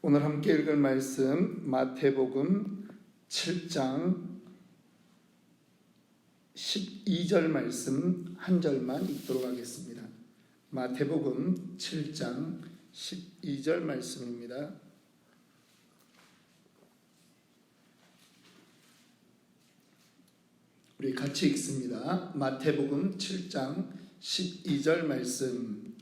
오늘 함께 읽을 말씀 마태복음 7장 12절 말씀 한 절만 읽도록 하겠습니다. 마태복음 7장 12절 말씀입니다. 우리 같이 읽습니다. 마태복음 7장 12절 말씀.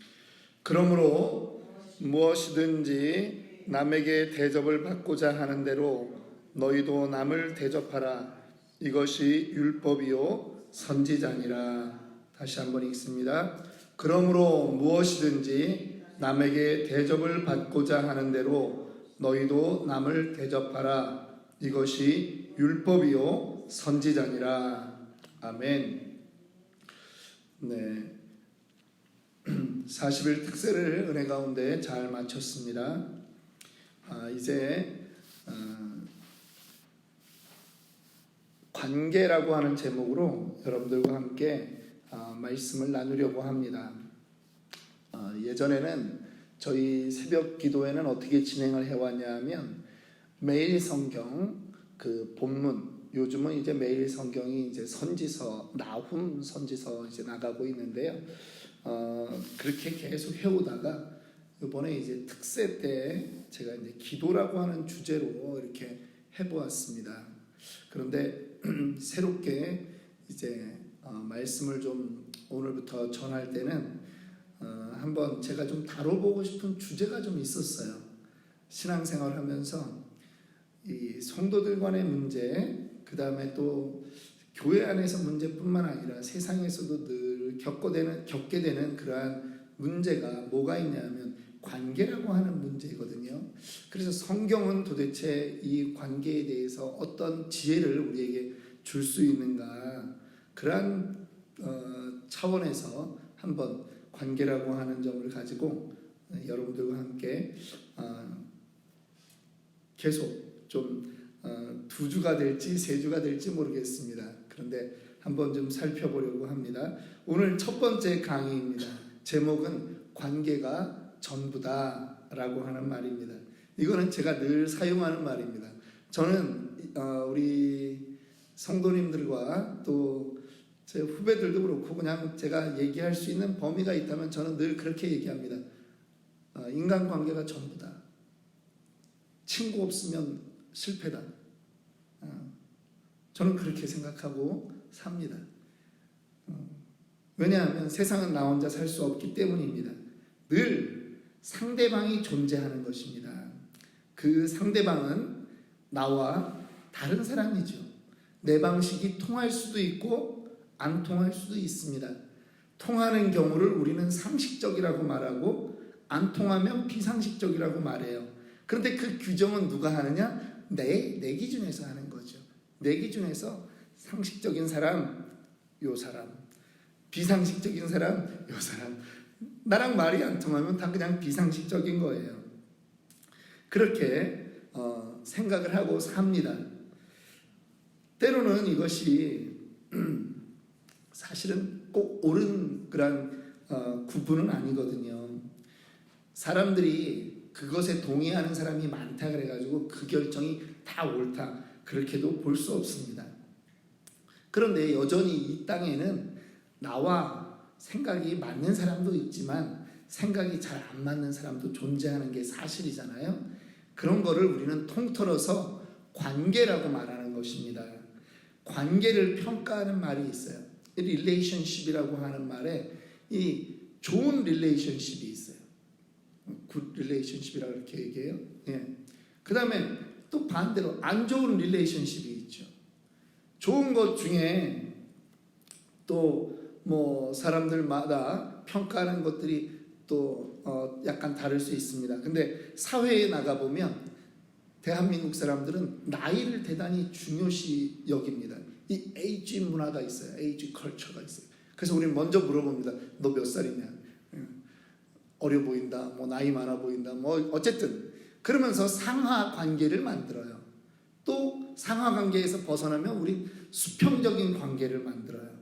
그러므로 무엇이든지 남에게 대접을 받고자 하는 대로 너희도 남을 대접하라. 이것이 율법이요 선지자니라. 다시 한번 읽습니다. 그러므로 무엇이든지 남에게 대접을 받고자 하는 대로 너희도 남을 대접하라. 이것이 율법이요 선지자니라. 아멘. 네, 40일 특세를 은혜 가운데 잘 마쳤습니다. 이제 관계라고 하는 제목으로 여러분들과 함께 말씀을 나누려고 합니다. 예전에는 저희 새벽 기도회는 어떻게 진행을 해왔냐 하면 매일 성경 그 본문, 요즘은 이제 매일 성경이 이제 선지서, 나훔 선지서 이제 나가고 있는데요. 그렇게 계속 해오다가 이번에 이제 특세 때 제가 이제 기도라고 하는 주제로 이렇게 해보았습니다. 그런데 새롭게 이제 말씀을 좀 오늘부터 전할 때는 한번 제가 좀 다뤄보고 싶은 주제가 좀 있었어요. 신앙생활 하면서 이 성도들 간의 문제, 그 다음에 또 교회 안에서 문제뿐만 아니라 세상에서도 늘 겪게 되는 그러한 문제가 뭐가 있냐면 관계라고 하는 문제거든요. 그래서 성경은 도대체 이 관계에 대해서 어떤 지혜를 우리에게 줄 수 있는가, 그러한 차원에서 한번 관계라고 하는 점을 가지고 여러분들과 함께 계속 좀 2주가 될지 3주가 될지 모르겠습니다. 그런데 한번 좀 살펴보려고 합니다. 오늘 첫 번째 강의입니다. 제목은 관계가 전부다 라고 하는 말입니다. 이거는 제가 늘 사용하는 말입니다. 저는 우리 성도님들과 또 제 후배들도 그렇고 그냥 제가 얘기할 수 있는 범위가 있다면 저는 늘 그렇게 얘기합니다. 인간관계가 전부다. 친구 없으면 실패다. 저는 그렇게 생각하고 삽니다. 왜냐하면 세상은 나 혼자 살 수 없기 때문입니다. 늘 상대방이 존재하는 것입니다. 그 상대방은 나와 다른 사람이죠. 내 방식이 통할 수도 있고 안 통할 수도 있습니다. 통하는 경우를 우리는 상식적이라고 말하고 안 통하면 비상식적이라고 말해요. 그런데 그 규정은 누가 하느냐? 내 기준에서 하는 거죠. 내 기준에서 상식적인 사람, 요 사람, 비상식적인 사람, 요 사람. 나랑 말이 안 통하면 다 그냥 비상식적인 거예요. 그렇게 생각을 하고 삽니다. 때로는 이것이 사실은 꼭 옳은 그런 구분은 아니거든요. 사람들이 그것에 동의하는 사람이 많다 그래가지고 그 결정이 다 옳다 그렇게도 볼 수 없습니다. 그런데 여전히 이 땅에는 나와 생각이 맞는 사람도 있지만 생각이 잘 안 맞는 사람도 존재하는 게 사실이잖아요. 그런 거를 우리는 통틀어서 관계라고 말하는 것입니다. 관계를 평가하는 말이 있어요. relationship이라고 하는 말에 이 좋은 relationship이 있어요. good relationship이라고 이렇게 얘기해요. 예. 그 다음에 또 반대로 안 좋은 relationship이 있죠. 좋은 것 중에 또 뭐 사람들마다 평가하는 것들이 또 약간 다를 수 있습니다. 근데 사회에 나가보면 대한민국 사람들은 나이를 대단히 중요시 여깁니다. 이 에이지 문화가 있어요. 에이지 컬처가 있어요. 그래서 우리는 먼저 물어봅니다. 너 몇 살이냐? 어려 보인다. 뭐 나이 많아 보인다. 뭐 어쨌든 그러면서 상하 관계를 만들어요. 또 상하 관계에서 벗어나면 우리 수평적인 관계를 만들어요.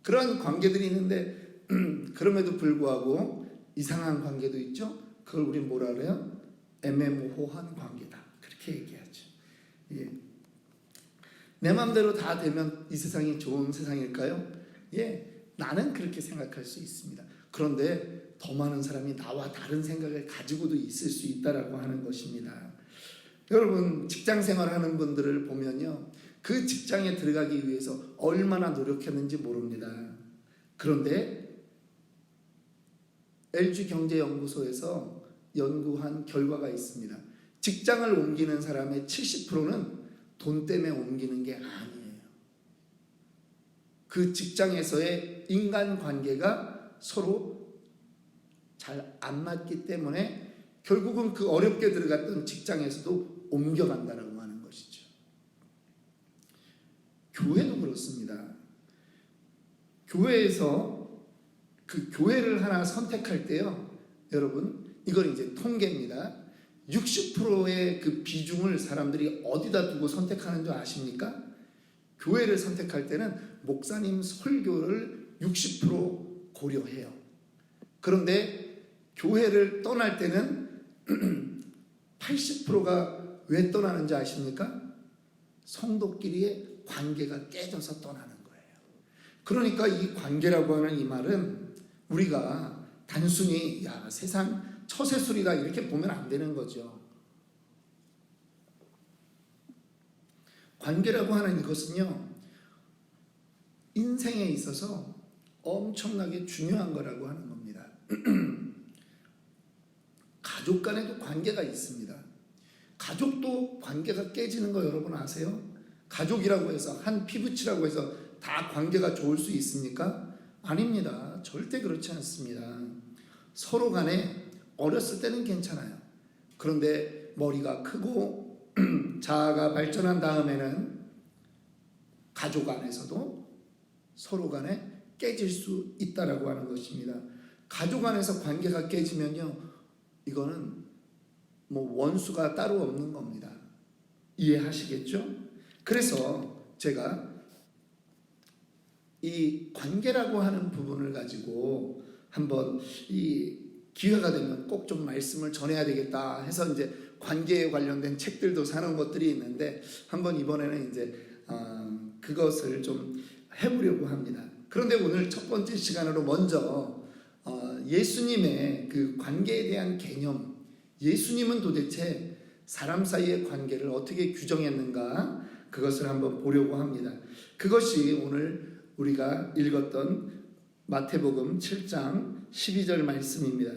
그런 관계들이 있는데 그럼에도 불구하고 이상한 관계도 있죠. 그걸 우리 뭐라 그래요? 애매모호한 관계다. 그렇게 얘기하죠. 예. 내 마음대로 다 되면 이 세상이 좋은 세상일까요? 예, 나는 그렇게 생각할 수 있습니다. 그런데 더 많은 사람이 나와 다른 생각을 가지고도 있을 수 있다라고 하는 것입니다. 여러분, 직장 생활하는 분들을 보면요, 그 직장에 들어가기 위해서 얼마나 노력했는지 모릅니다. 그런데 LG경제연구소에서 연구한 결과가 있습니다. 직장을 옮기는 사람의 70%는 돈 때문에 옮기는 게 아니에요. 그 직장에서의 인간관계가 서로 잘 안 맞기 때문에 결국은 그 어렵게 들어갔던 직장에서도 옮겨간다라고 하는 것이죠. 교회도 그렇습니다. 교회에서 그 교회를 하나 선택할 때요, 여러분, 이건 이제 통계입니다. 60%의 그 비중을 사람들이 어디다 두고 선택하는 줄 아십니까? 교회를 선택할 때는 목사님 설교를 60% 고려해요. 그런데 교회를 떠날 때는 80%가 왜 떠나는지 아십니까? 성도끼리의 관계가 깨져서 떠나는 거예요. 그러니까 이 관계라고 하는 이 말은 우리가 단순히 세상 처세술이다 이렇게 보면 안 되는 거죠. 관계라고 하는 이것은요, 인생에 있어서 엄청나게 중요한 거라고 하는 겁니다. 가족 간에도 관계가 있습니다. 가족도 관계가 깨지는 거 여러분 아세요? 가족이라고 해서 한 피부치라고 해서 다 관계가 좋을 수 있습니까? 아닙니다. 절대 그렇지 않습니다. 서로 간에 어렸을 때는 괜찮아요. 그런데 머리가 크고 자아가 발전한 다음에는 가족 안에서도 서로 간에 깨질 수 있다라고 하는 것입니다. 가족 안에서 관계가 깨지면요, 이거는 뭐 원수가 따로 없는 겁니다. 이해하시겠죠? 그래서 제가 이 관계라고 하는 부분을 가지고 한번 이 기회가 되면 꼭 좀 말씀을 전해야 되겠다 해서 이제 관계에 관련된 책들도 사는 것들이 있는데 한번 이번에는 이제 그것을 좀 해보려고 합니다. 그런데 오늘 첫 번째 시간으로 먼저 예수님의 그 관계에 대한 개념, 예수님은 도대체 사람 사이의 관계를 어떻게 규정했는가, 그것을 한번 보려고 합니다. 그것이 오늘 우리가 읽었던 마태복음 7장 12절 말씀입니다.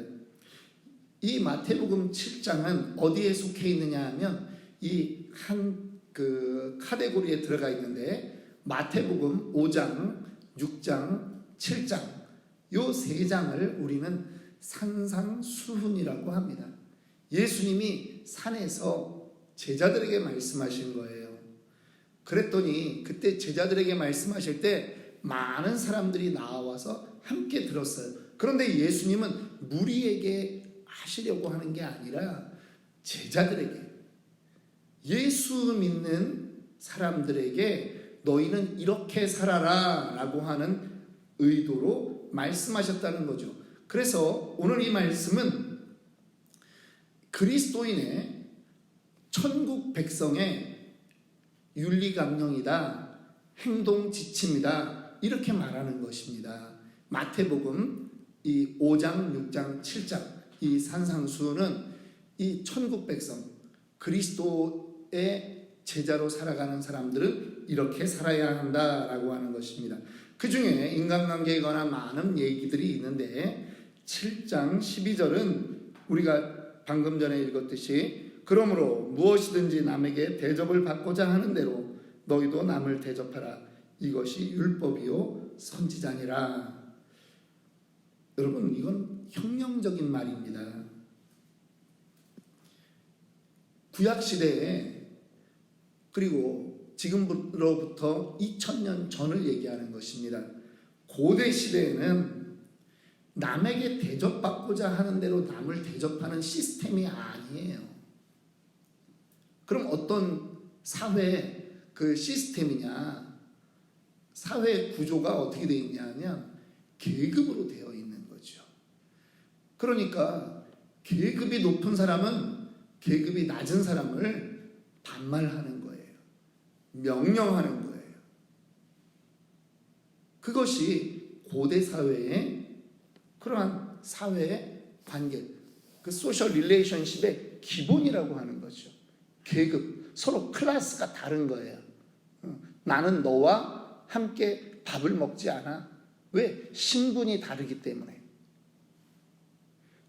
이 마태복음 7장은 어디에 속해 있느냐 하면 이 한 그 카테고리에 들어가 있는데 마태복음 5장, 6장, 7장 요 세 장을 우리는 산상수훈이라고 합니다. 예수님이 산에서 제자들에게 말씀하신 거예요. 그랬더니 그때 제자들에게 말씀하실 때 많은 사람들이 나와서 함께 들었어요. 그런데 예수님은 무리에게 하시려고 하는 게 아니라 제자들에게, 예수 믿는 사람들에게 너희는 이렇게 살아라 라고 하는 의도로 말씀하셨다는 거죠. 그래서 오늘 이 말씀은 그리스도인의 천국 백성의 윤리강령이다, 행동 지침이다, 이렇게 말하는 것입니다. 마태복음 이 5장, 6장, 7장 이 산상수훈은 이 천국 백성, 그리스도의 제자로 살아가는 사람들은 이렇게 살아야 한다라고 하는 것입니다. 그 중에 인간관계에 관한 많은 얘기들이 있는데 7장 12절은 우리가 방금 전에 읽었듯이 그러므로 무엇이든지 남에게 대접을 받고자 하는 대로 너희도 남을 대접하라. 이것이 율법이요 선지자니라. 여러분, 이건 혁명적인 말입니다. 구약시대에, 그리고 지금으로부터 2000년 전을 얘기하는 것입니다. 고대 시대에는 남에게 대접받고자 하는 대로 남을 대접하는 시스템이 아니에요. 그럼 어떤 사회 그 시스템이냐, 사회 구조가 어떻게 되어 있냐 하면 계급으로 되어 있는 거죠. 그러니까 계급이 높은 사람은 계급이 낮은 사람을 반말하는 거예요. 명령하는 거예요. 그것이 고대 사회의 그러한 사회의 관계, 그 소셜 릴레이션십의 기본이라고 하는 거죠. 계급, 서로 클래스가 다른 거예요. 나는 너와 함께 밥을 먹지 않아. 왜? 신분이 다르기 때문에.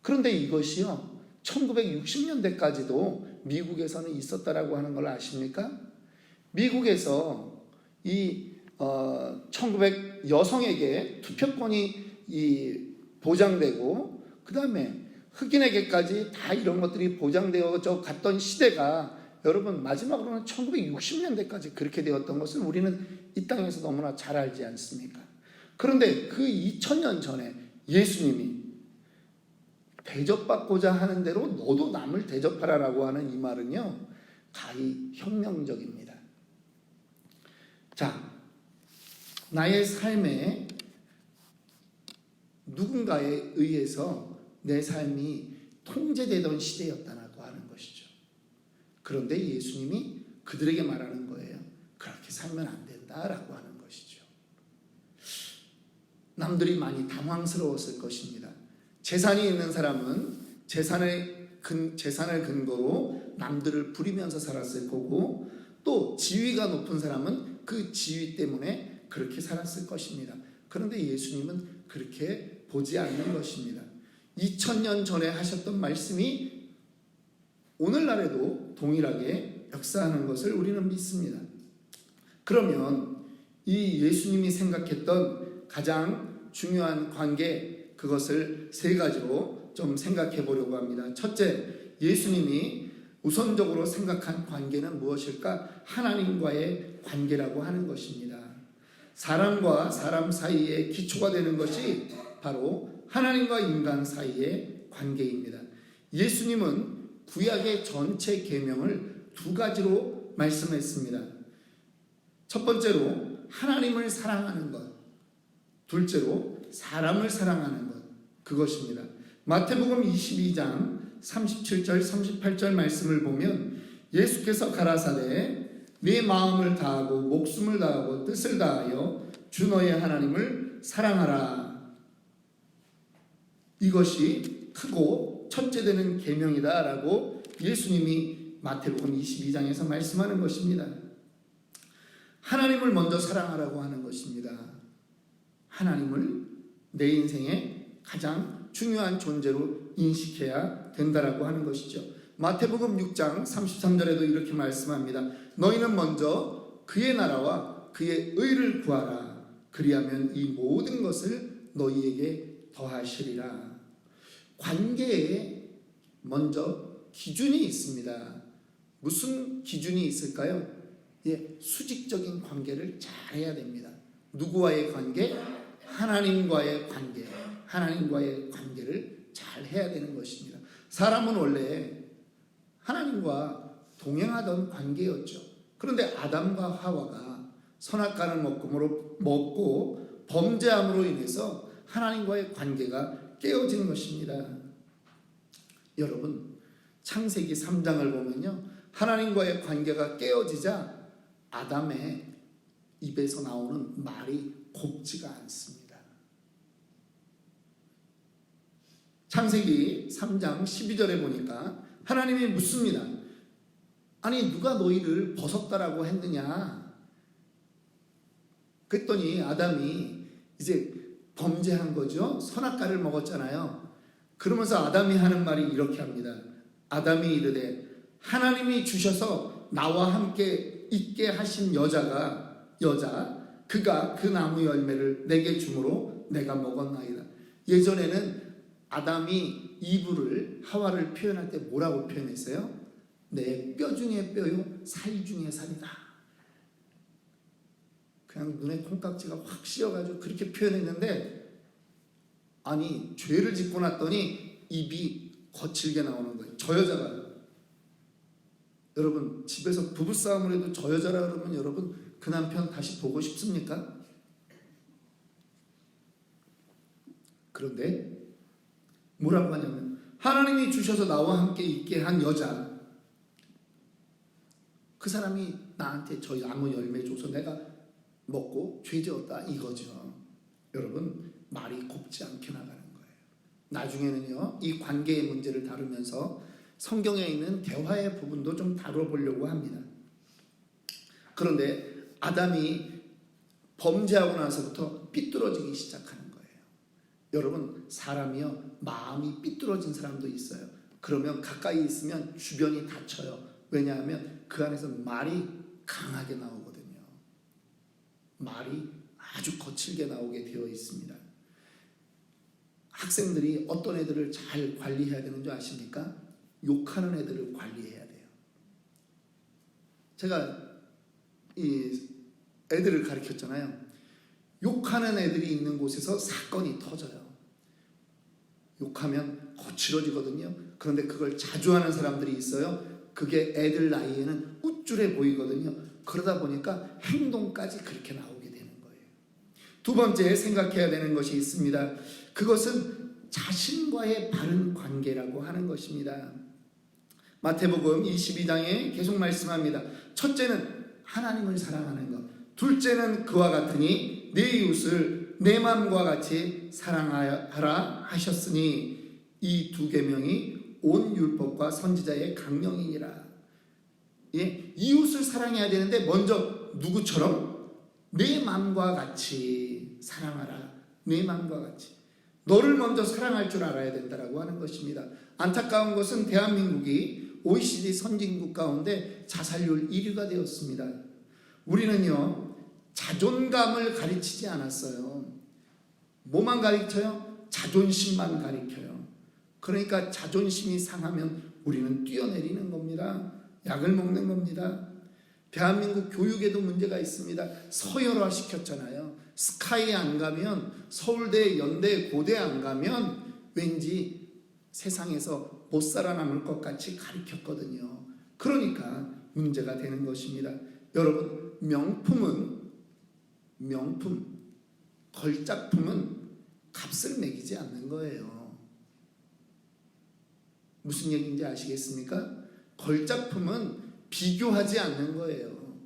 그런데 이것이요, 1960년대까지도 미국에서는 있었다라고 하는 걸 아십니까? 미국에서 이 1900 여성에게 투표권이 보장되고 그 다음에 흑인에게까지 다 이런 것들이 보장되어져 갔던 시대가 여러분 마지막으로는 1960년대까지 그렇게 되었던 것을 우리는 이 땅에서 너무나 잘 알지 않습니까? 그런데 그 2000년 전에 예수님이 대접받고자 하는 대로 너도 남을 대접하라라고 하는 이 말은요, 가히 혁명적입니다. 자, 나의 삶에 누군가에 의해서 내 삶이 통제되던 시대였다고 하는 것이죠. 그런데 예수님이 그들에게 말하는 거예요. 그렇게 살면 안 된다라고 하는 것이죠. 남들이 많이 당황스러웠을 것입니다. 재산이 있는 사람은 재산을 근거로 남들을 부리면서 살았을 거고, 또 지위가 높은 사람은 그 지위 때문에 그렇게 살았을 것입니다. 그런데 예수님은 그렇게 보지 않는 것입니다. 2000년 전에 하셨던 말씀이 오늘날에도 동일하게 역사하는 것을 우리는 믿습니다. 그러면 이 예수님이 생각했던 가장 중요한 관계, 그것을 세 가지로 좀 생각해 보려고 합니다. 첫째, 예수님이 우선적으로 생각한 관계는 무엇일까? 하나님과의 관계라고 하는 것입니다. 사람과 사람 사이의 기초가 되는 것이 바로 하나님과 인간 사이의 관계입니다. 예수님은 구약의 전체 계명을 두 가지로 말씀했습니다. 첫 번째로 하나님을 사랑하는 것, 둘째로 사람을 사랑하는 것, 그것입니다. 마태복음 22장 37절 38절 말씀을 보면 예수께서 가라사대 네 마음을 다하고 목숨을 다하고 뜻을 다하여 주 너의 하나님을 사랑하라. 이것이 크고 첫째 되는 계명이다라고 예수님이 마태복음 22장에서 말씀하는 것입니다. 하나님을 먼저 사랑하라고 하는 것입니다. 하나님을 내 인생의 가장 중요한 존재로 인식해야 된다라고 하는 것이죠. 마태복음 6장 33절에도 이렇게 말씀합니다. 너희는 먼저 그의 나라와 그의 의를 구하라. 그리하면 이 모든 것을 너희에게 더하시리라. 관계에 먼저 기준이 있습니다. 무슨 기준이 있을까요? 수직적인 관계를 잘 해야 됩니다. 누구와의 관계? 하나님과의 관계. 하나님과의 관계를 잘 해야 되는 것입니다. 사람은 원래 하나님과 동행하던 관계였죠. 그런데 아담과 하와가 선악과를 먹고 범죄함으로 인해서 하나님과의 관계가 깨어진 것입니다. 여러분, 창세기 3장을 보면요, 하나님과의 관계가 깨어지자 아담의 입에서 나오는 말이 곱지가 않습니다. 창세기 3장 12절에 보니까 하나님이 묻습니다. 아니 누가 너희를 벗었다라고 했느냐? 그랬더니 아담이 이제 범죄한 거죠. 선악과를 먹었잖아요. 그러면서 아담이 하는 말이 이렇게 합니다. 아담이 이르되 하나님이 주셔서 나와 함께 있게 하신 여자 그가 그 나무 열매를 내게 주므로 내가 먹었나이다. 예전에는 아담이 이브를 하와를 표현할 때 뭐라고 표현했어요? 내 뼈 중에 뼈요 살 중에 살이다. 그냥 눈에 콩깍지가 확 씌어가지고 그렇게 표현했는데, 아니 죄를 짓고 났더니 입이 거칠게 나오는 거예요. 저 여자가. 여러분 집에서 부부싸움을 해도 저 여자라 그러면 여러분 그 남편 다시 보고 싶습니까? 그런데 뭐라고 하냐면 하나님이 주셔서 나와 함께 있게 한 여자, 그 사람이 나한테 저 나무 열매 줘서 내가 먹고 죄지었다 이거죠. 여러분, 말이 곱지 않게 나가는 거예요. 나중에는요, 이 관계의 문제를 다루면서 성경에 있는 대화의 부분도 좀 다뤄보려고 합니다. 그런데 아담이 범죄하고 나서부터 삐뚤어지기 시작하는 거예요. 여러분, 사람이요, 마음이 삐뚤어진 사람도 있어요. 그러면 가까이 있으면 주변이 다쳐요. 왜냐하면 그 안에서 말이 강하게 나오거든요. 말이 아주 거칠게 나오게 되어 있습니다. 학생들이 어떤 애들을 잘 관리해야 되는 줄 아십니까? 욕하는 애들을 관리해야 돼요. 제가 이 애들을 가르쳤잖아요. 욕하는 애들이 있는 곳에서 사건이 터져요. 욕하면 거칠어지거든요. 그런데 그걸 자주 하는 사람들이 있어요. 그게 애들 나이에는 우쭐해 보이거든요. 그러다 보니까 행동까지 그렇게 나오게 되는 거예요. 두 번째 생각해야 되는 것이 있습니다. 그것은 자신과의 바른 관계라고 하는 것입니다. 마태복음 22장에 계속 말씀합니다. 첫째는 하나님을 사랑하는 것, 둘째는 그와 같으니 내 이웃을 내 마음과 같이 사랑하라 하셨으니 이 두 계명이 온 율법과 선지자의 강령이니라. 예, 이웃을 사랑해야 되는데 먼저 누구처럼? 내 마음과 같이 사랑하라. 내 마음과 같이. 너를 먼저 사랑할 줄 알아야 된다라고 하는 것입니다. 안타까운 것은 대한민국이 OECD 선진국 가운데 자살률 1위가 되었습니다. 우리는요, 자존감을 가르치지 않았어요. 뭐만 가르쳐요? 자존심만 가르쳐요. 그러니까 자존심이 상하면 우리는 뛰어내리는 겁니다. 약을 먹는 겁니다. 대한민국 교육에도 문제가 있습니다. 서열화 시켰잖아요. 스카이 안 가면, 서울대, 연대, 고대 안 가면 왠지 세상에서 못 살아남을 것 같이 가르쳤거든요. 그러니까 문제가 되는 것입니다. 여러분, 명품, 걸작품은 값을 매기지 않는 거예요. 무슨 얘기인지 아시겠습니까? 걸작품은 비교하지 않는 거예요.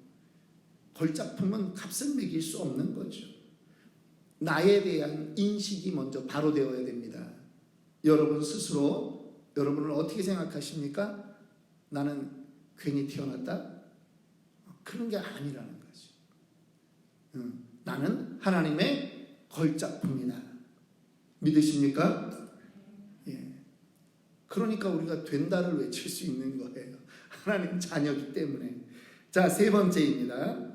걸작품은 값을 매길 수 없는 거죠. 나에 대한 인식이 먼저 바로 되어야 됩니다. 여러분 스스로 여러분을 어떻게 생각하십니까? 나는 괜히 태어났다? 그런 게 아니라는 거죠. 나는 하나님의 걸작품이다. 믿으십니까? 그러니까 우리가 된다를 외칠 수 있는 거예요. 하나님 자녀이기 때문에. 자, 세 번째입니다.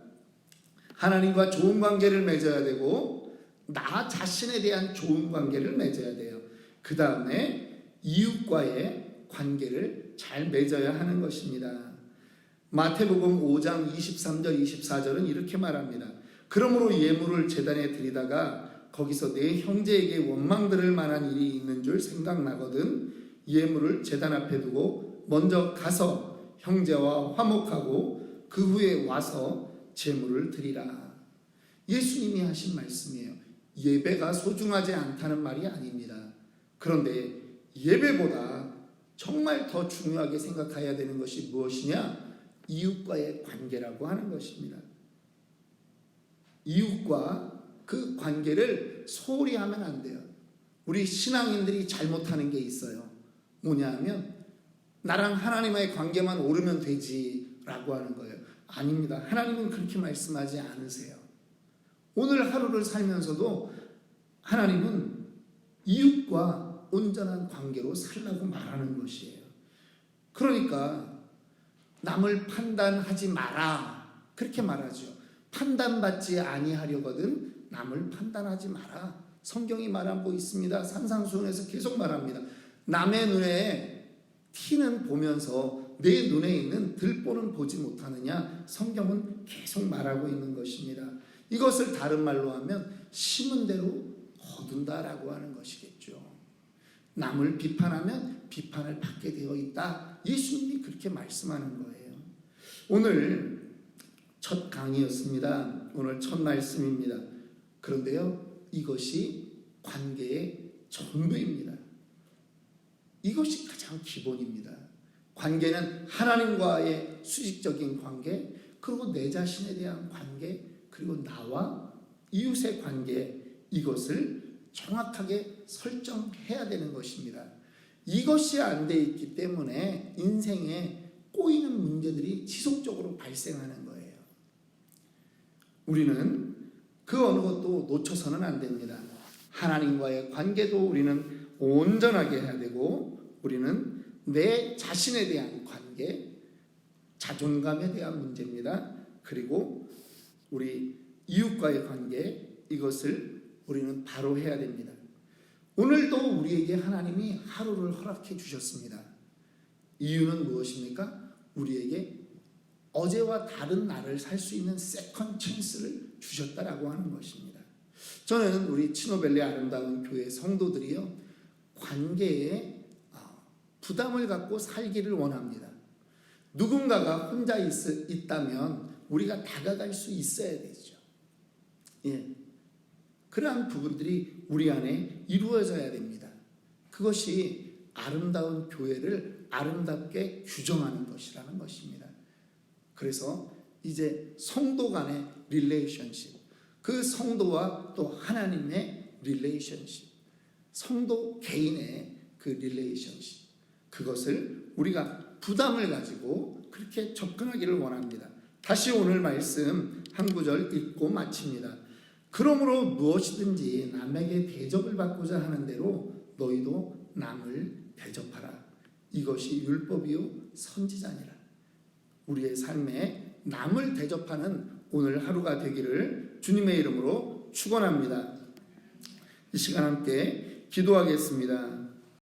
하나님과 좋은 관계를 맺어야 되고 나 자신에 대한 좋은 관계를 맺어야 돼요. 그 다음에 이웃과의 관계를 잘 맺어야 하는 것입니다. 마태복음 5장 23절 24절은 이렇게 말합니다. 그러므로 예물을 제단에 드리다가 거기서 내 형제에게 원망 들을 만한 일이 있는 줄 생각나거든 예물을 제단 앞에 두고 먼저 가서 형제와 화목하고 그 후에 와서 제물을 드리라. 예수님이 하신 말씀이에요. 예배가 소중하지 않다는 말이 아닙니다. 그런데 예배보다 정말 더 중요하게 생각해야 되는 것이 무엇이냐? 이웃과의 관계라고 하는 것입니다. 이웃과 그 관계를 소홀히 하면 안 돼요. 우리 신앙인들이 잘못하는 게 있어요. 뭐냐 하면 나랑 하나님의 관계만 오르면 되지라고 하는 거예요. 아닙니다. 하나님은 그렇게 말씀하지 않으세요. 오늘 하루를 살면서도 하나님은 이웃과 온전한 관계로 살라고 말하는 것이에요. 그러니까 남을 판단하지 마라 그렇게 말하죠. 판단받지 아니하려거든 남을 판단하지 마라. 성경이 말하고 있습니다. 산상수훈에서 계속 말합니다. 남의 눈에 티는 보면서 내 눈에 있는 들보는 보지 못하느냐. 성경은 계속 말하고 있는 것입니다. 이것을 다른 말로 하면 심은 대로 거둔다라고 하는 것이겠죠. 남을 비판하면 비판을 받게 되어 있다. 예수님이 그렇게 말씀하는 거예요. 오늘 첫 강의였습니다. 오늘 첫 말씀입니다. 그런데요, 이것이 관계의 전부입니다. 이것이 가장 기본입니다. 관계는 하나님과의 수직적인 관계, 그리고 내 자신에 대한 관계, 그리고 나와 이웃의 관계, 이것을 정확하게 설정해야 되는 것입니다. 이것이 안 돼 있기 때문에 인생에 꼬이는 문제들이 지속적으로 발생하는 거예요. 우리는 그 어느 것도 놓쳐서는 안 됩니다. 하나님과의 관계도 우리는 온전하게 해야 되고, 우리는 내 자신에 대한 관계, 자존감에 대한 문제입니다. 그리고 우리 이웃과의 관계, 이것을 우리는 바로 해야 됩니다. 오늘도 우리에게 하나님이 하루를 허락해 주셨습니다. 이유는 무엇입니까? 우리에게 어제와 다른 날을 살 수 있는 세컨 찬스를 주셨다라고 하는 것입니다. 저는 우리 치노벨레 아름다운 교회 성도들이요, 관계에 부담을 갖고 살기를 원합니다. 누군가가 혼자 있다면 우리가 다가갈 수 있어야 되죠. 예. 그러한 부분들이 우리 안에 이루어져야 됩니다. 그것이 아름다운 교회를 아름답게 규정하는 것이라는 것입니다. 그래서 이제 성도 간의 릴레이션십, 그 성도와 또 하나님의 릴레이션십, 성도 개인의 그 릴레이션십, 그것을 우리가 부담을 가지고 그렇게 접근하기를 원합니다. 다시 오늘 말씀 한 구절 읽고 마칩니다. 그러므로 무엇이든지 남에게 대접을 받고자 하는 대로 너희도 남을 대접하라. 이것이 율법이요 선지자니라. 우리의 삶에 남을 대접하는 오늘 하루가 되기를 주님의 이름으로 축원합니다. 이 시간 함께 기도하겠습니다.